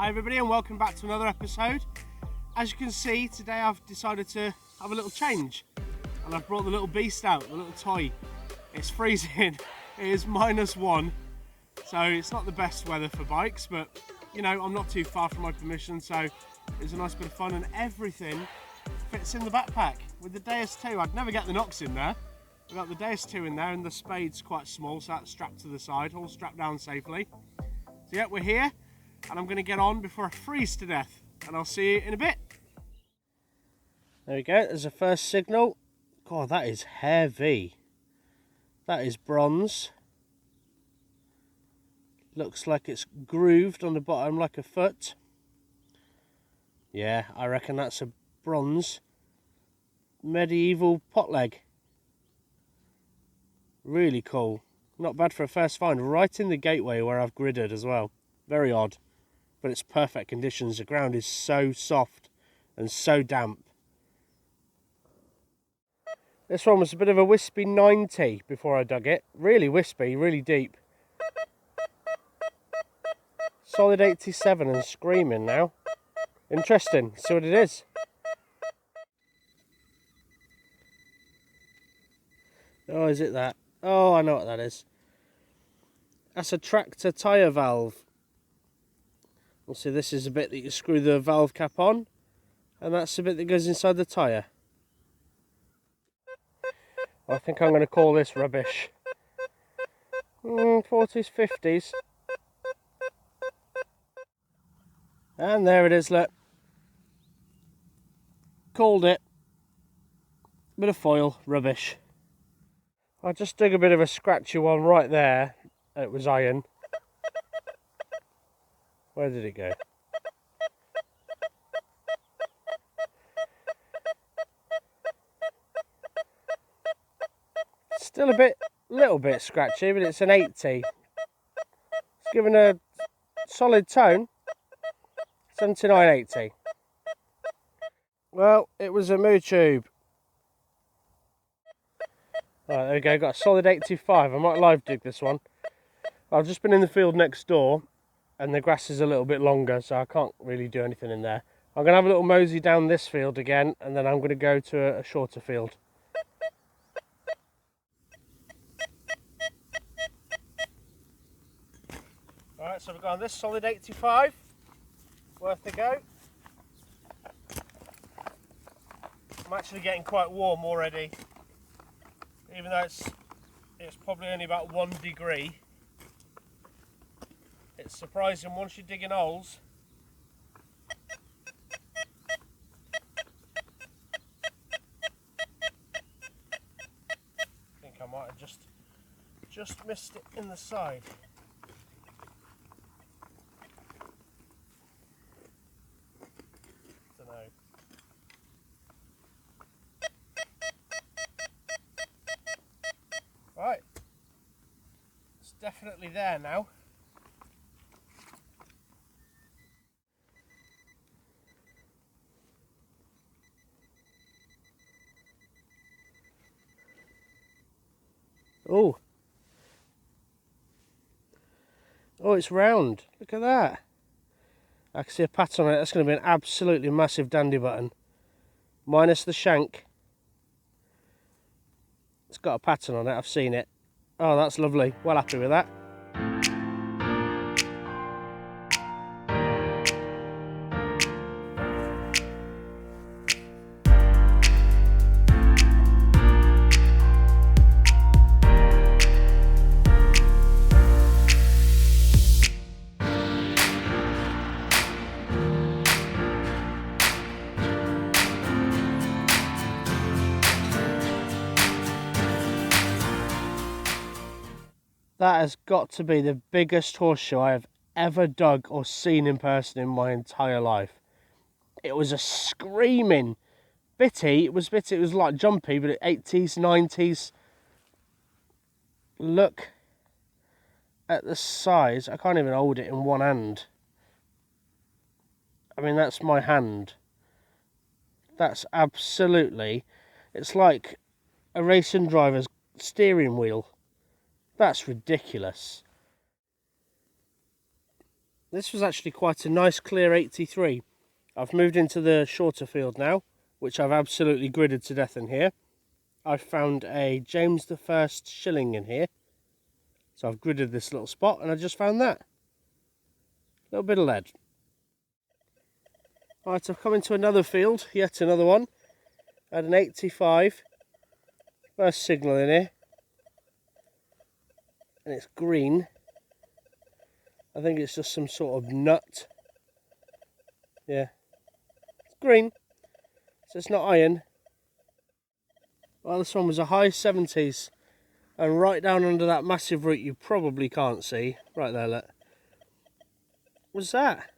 Hi everybody and welcome back to another episode. As you can see, today I've decided to have a little change and I've brought the little beast out, the little toy. It's freezing, it is -1, so it's not the best weather for bikes, but you know, I'm not too far from my permission, so it's a nice bit of fun and everything fits in the backpack. With the Deus 2, I'd never get the Nox in there. We've got the Deus 2 in there and the spade's quite small, so that's strapped to the side, all strapped down safely. So yeah, we're here. And I'm going to get on before I freeze to death, and I'll see you in a bit. There we go, there's a first signal. God, that is heavy. That is bronze. Looks like it's grooved on the bottom like a foot. Yeah, I reckon that's a bronze medieval pot leg. Really cool. Not bad for a first find, right in the gateway where I've gridded as well. Very odd. But it's perfect conditions. The ground is so soft and so damp. This one was a bit of a wispy 90 before I dug it. Really wispy, really deep. Solid 87 and screaming now. Interesting, see what it is. Oh, is it that? Oh, I know what that is. That's a tractor tyre valve. So this is a bit that you screw the valve cap on, and that's the bit that goes inside the tyre. I think I'm going to call this rubbish. 40s, 50s. And there it is, look. Called it. Bit of foil, rubbish. I just dug a bit of a scratchy one right there. It was iron. Where did it go? Still a little bit scratchy, but it's an 80. It's given a solid tone. 79.80. Well, it was a moo tube. Right, there we go, got a solid 85. I might live dig this one. I've just been in the field next door and the grass is a little bit longer, so I can't really do anything in there. I'm going to have a little mosey down this field again, and then I'm going to go to a shorter field. Alright, so we've got on this solid 85. Worth a go. I'm actually getting quite warm already. Even though it's probably only about 1 degree. It's surprising once you're digging holes. I think I might have just missed it in the side. Don't know. Right. It's definitely there now. Oh. Oh, it's round. Look at that. I can see a pattern on it. That's going to be an absolutely massive dandy button. Minus the shank. It's got a pattern on it. I've seen it. Oh, that's lovely. Well happy with that. That has got to be the biggest horseshoe I have ever dug or seen in person in my entire life. It was a screaming bitty. It was like jumpy, but 80s, 90s. Look at the size. I can't even hold it in one hand. I mean, that's my hand. That's absolutely, it's like a racing driver's steering wheel. That's ridiculous. This was actually quite a nice clear 83. I've moved into the shorter field now, which I've absolutely gridded to death in here. I've found a James I shilling in here. So I've gridded this little spot and I just found that. A little bit of lead. Right, I've come into another field, yet another one. I had an 85. First signal in here. And it's green. I think it's just some sort of nut. Yeah. It's green. So it's not iron. Well, this one was a high 70s. And right down under that massive root you probably can't see. Right there, look. What's that?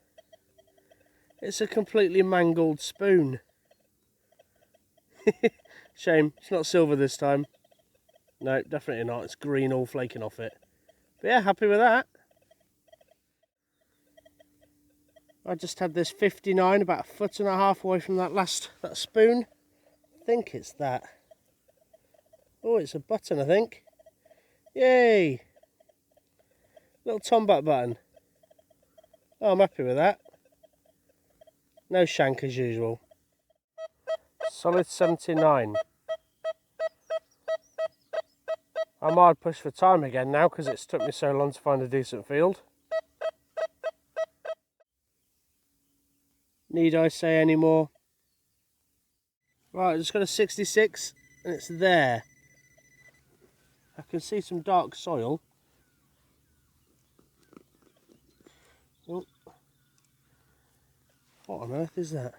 It's a completely mangled spoon. Shame, it's not silver this time. No, definitely not. It's green all flaking off it. But yeah, happy with that. I just had this 59 about 1.5 foot away from that spoon. I think it's that. Oh, it's a button, I think. Yay! Little tomback button. Oh, I'm happy with that. No shank as usual. Solid 79. I might push for time again now because it's took me so long to find a decent field. Need I say any more? Right, I just got a 66 and it's there. I can see some dark soil. Oh. What on earth is that?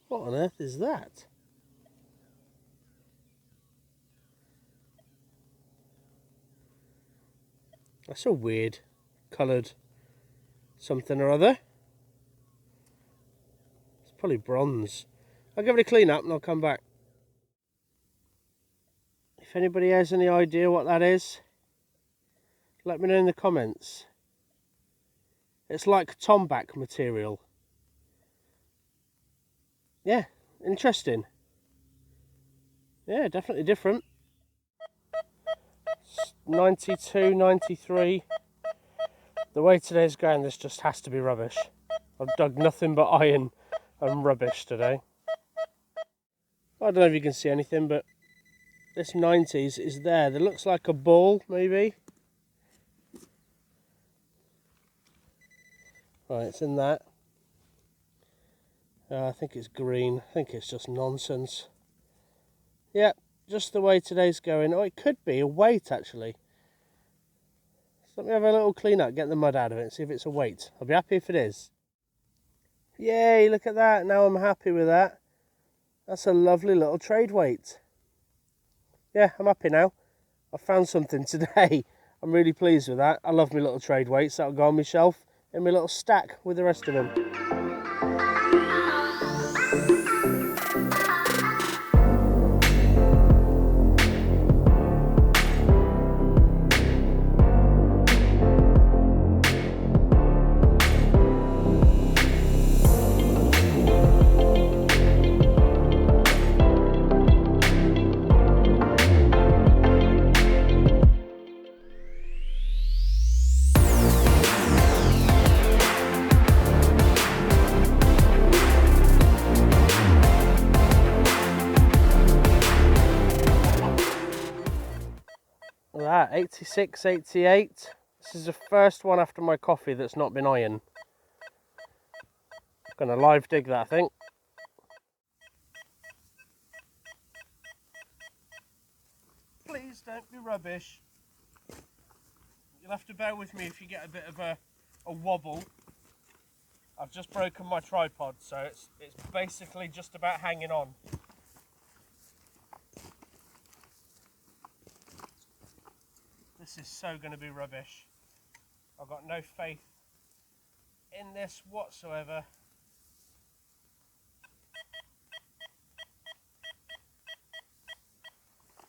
What on earth is that? That's a weird coloured something or other. It's probably bronze. I'll give it a clean up and I'll come back. If anybody has any idea what that is, let me know in the comments. It's like tomback material. Yeah, interesting. Yeah, definitely different. 92, 93. The way today's going, this just has to be rubbish. I've dug nothing but iron and rubbish today. I don't know if you can see anything, but this 90s is there. That looks like a ball, maybe. Right, it's in that. I think it's green. I think it's just nonsense. Yeah, just the way today's going. Oh, it could be a weight, actually. So let me have a little clean up, get the mud out of it, and see if it's a weight. I'll be happy if it is. Yay, look at that. Now I'm happy with that. That's a lovely little trade weight. Yeah, I'm happy now. I've found something today. I'm really pleased with that. I love my little trade weights. That'll go on my shelf in my little stack with the rest of them. That 86, 88. This is the first one after my coffee that's not been iron. Gonna live dig that, I think. Please don't be rubbish. You'll have to bear with me if you get a bit of a wobble. I've just broken my tripod, so it's basically just about hanging on. This is so going to be rubbish. I've got no faith in this whatsoever.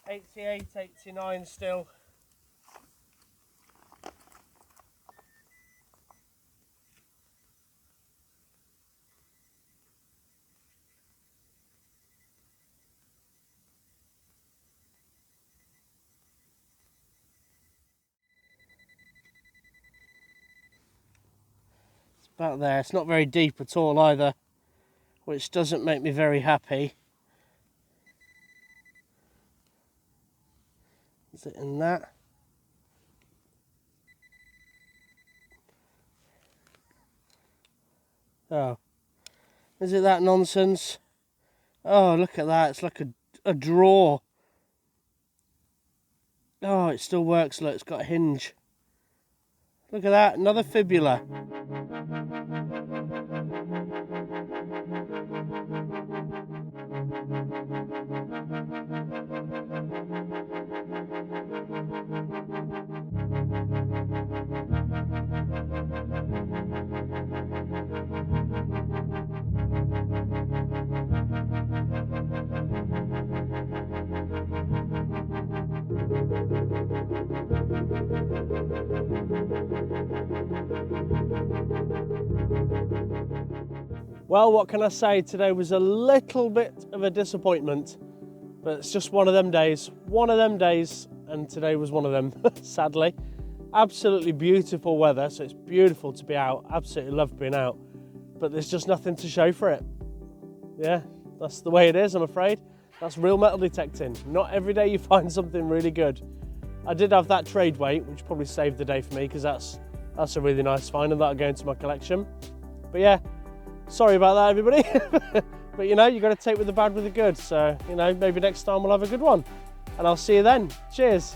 '88, '89 still. About there. It's not very deep at all either, which doesn't make me very happy. Is it in that? Oh, is it that nonsense? Oh, look at that. It's like a drawer. Oh, it still works. Look, it's got a hinge. Look at that, another fibula. Well, what can I say? Today was a little bit of a disappointment, but it's just one of them days, and today was one of them, sadly. Absolutely beautiful weather, so it's beautiful to be out. Absolutely love being out, but there's just nothing to show for it. Yeah, that's the way it is, I'm afraid. That's real metal detecting. Not every day you find something really good. I did have that trade weight, which probably saved the day for me, because that's a really nice find, and that'll go into my collection. But yeah, sorry about that, everybody. But you know, you've got to take with the bad with the good. So, you know, maybe next time we'll have a good one. And I'll see you then. Cheers.